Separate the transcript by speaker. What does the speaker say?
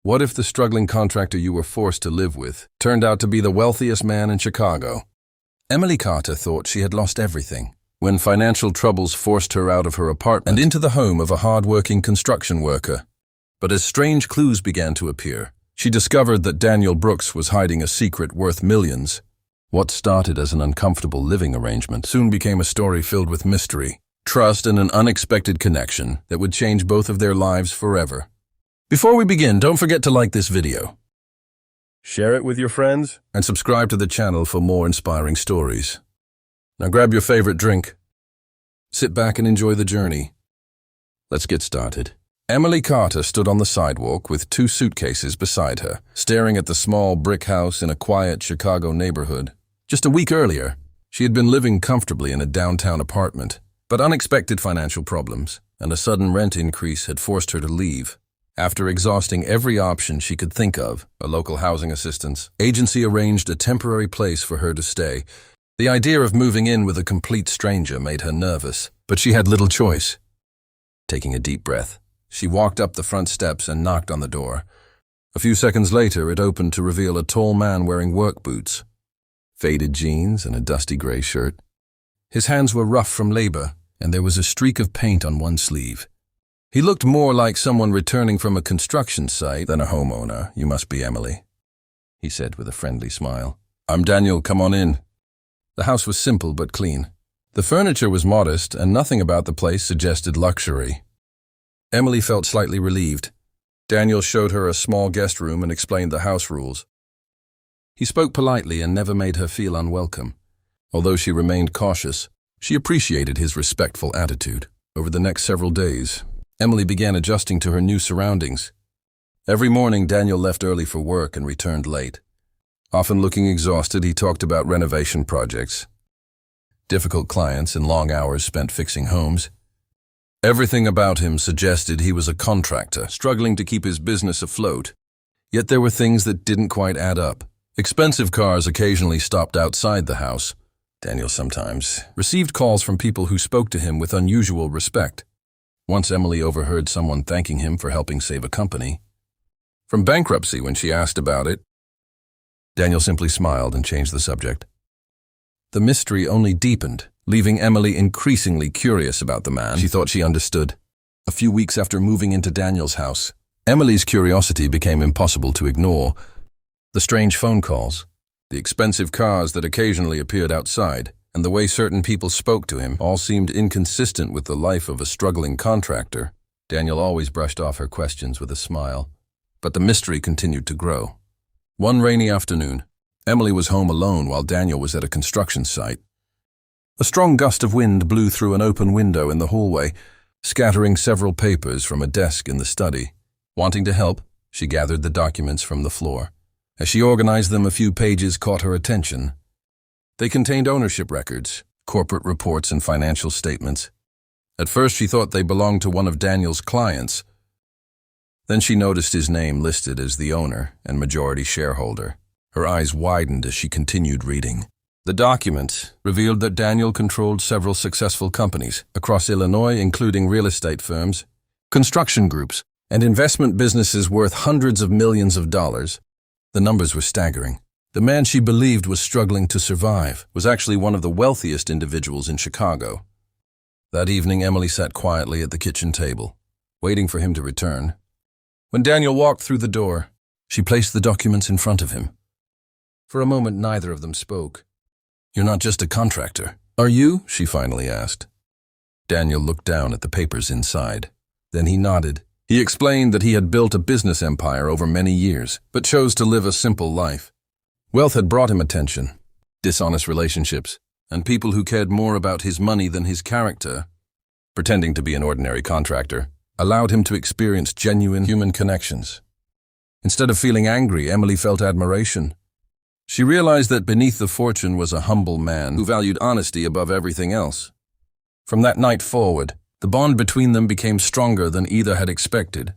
Speaker 1: What if the struggling contractor you were forced to live with turned out to be the wealthiest man in Chicago? Emily Carter thought she had lost everything when financial troubles forced her out of her apartment and into the home of a hard-working construction worker. But as strange clues began to appear, she discovered that Daniel Brooks was hiding a secret worth millions. What started as an uncomfortable living arrangement soon became a story filled with mystery, trust, and an unexpected connection that would change both of their lives forever. Before we begin, don't forget to like this video, share it with your friends, and subscribe to the channel for more inspiring stories. Now grab your favorite drink, sit back and enjoy the journey. Let's get started. Emily Carter stood on the sidewalk with 2 suitcases beside her, staring at the small brick house in a quiet Chicago neighborhood. Just a week earlier, she had been living comfortably in a downtown apartment, but unexpected financial problems and a sudden rent increase had forced her to leave. After exhausting every option she could think of, a local housing assistance agency arranged a temporary place for her to stay. The idea of moving in with a complete stranger made her nervous, but she had little choice. Taking a deep breath, she walked up the front steps and knocked on the door. A few seconds later, it opened to reveal a tall man wearing work boots, faded jeans, and a dusty gray shirt. His hands were rough from labor, and there was a streak of paint on one sleeve. He looked more like someone returning from a construction site than a homeowner. "You must be Emily," he said with a friendly smile. "I'm Daniel, come on in." The house was simple but clean. The furniture was modest, and nothing about the place suggested luxury. Emily felt slightly relieved. Daniel showed her a small guest room and explained the house rules. He spoke politely and never made her feel unwelcome. Although she remained cautious, she appreciated his respectful attitude. Over the next several days, Emily began adjusting to her new surroundings. Every morning, Daniel left early for work and returned late. Often looking exhausted, he talked about renovation projects, difficult clients, and long hours spent fixing homes. Everything about him suggested he was a contractor, struggling to keep his business afloat. Yet there were things that didn't quite add up. Expensive cars occasionally stopped outside the house. Daniel sometimes received calls from people who spoke to him with unusual respect. Once Emily overheard someone thanking him for helping save a company from bankruptcy. When she asked about it, Daniel simply smiled and changed the subject. The mystery only deepened, leaving Emily increasingly curious about the man she thought she understood. A few weeks after moving into Daniel's house, Emily's curiosity became impossible to ignore. The strange phone calls, the expensive cars that occasionally appeared outside, and the way certain people spoke to him all seemed inconsistent with the life of a struggling contractor. Daniel always brushed off her questions with a smile, but the mystery continued to grow. One rainy afternoon, Emily was home alone while Daniel was at a construction site. A strong gust of wind blew through an open window in the hallway, scattering several papers from a desk in the study. Wanting to help, she gathered the documents from the floor. As she organized them, a few pages caught her attention. They contained ownership records, corporate reports, and financial statements. At first, she thought they belonged to one of Daniel's clients. Then she noticed his name listed as the owner and majority shareholder. Her eyes widened as she continued reading. The documents revealed that Daniel controlled several successful companies across Illinois, including real estate firms, construction groups, and investment businesses worth hundreds of millions of dollars. The numbers were staggering. The man she believed was struggling to survive was actually one of the wealthiest individuals in Chicago. That evening, Emily sat quietly at the kitchen table, waiting for him to return. When Daniel walked through the door, she placed the documents in front of him. For a moment, neither of them spoke. "You're not just a contractor, are you?" she finally asked. Daniel looked down at the papers inside. Then he nodded. He explained that he had built a business empire over many years, but chose to live a simple life. Wealth had brought him attention, dishonest relationships, and people who cared more about his money than his character. Pretending to be an ordinary contractor allowed him to experience genuine human connections. Instead of feeling angry, Emily felt admiration. She realized that beneath the fortune was a humble man who valued honesty above everything else. From that night forward, the bond between them became stronger than either had expected.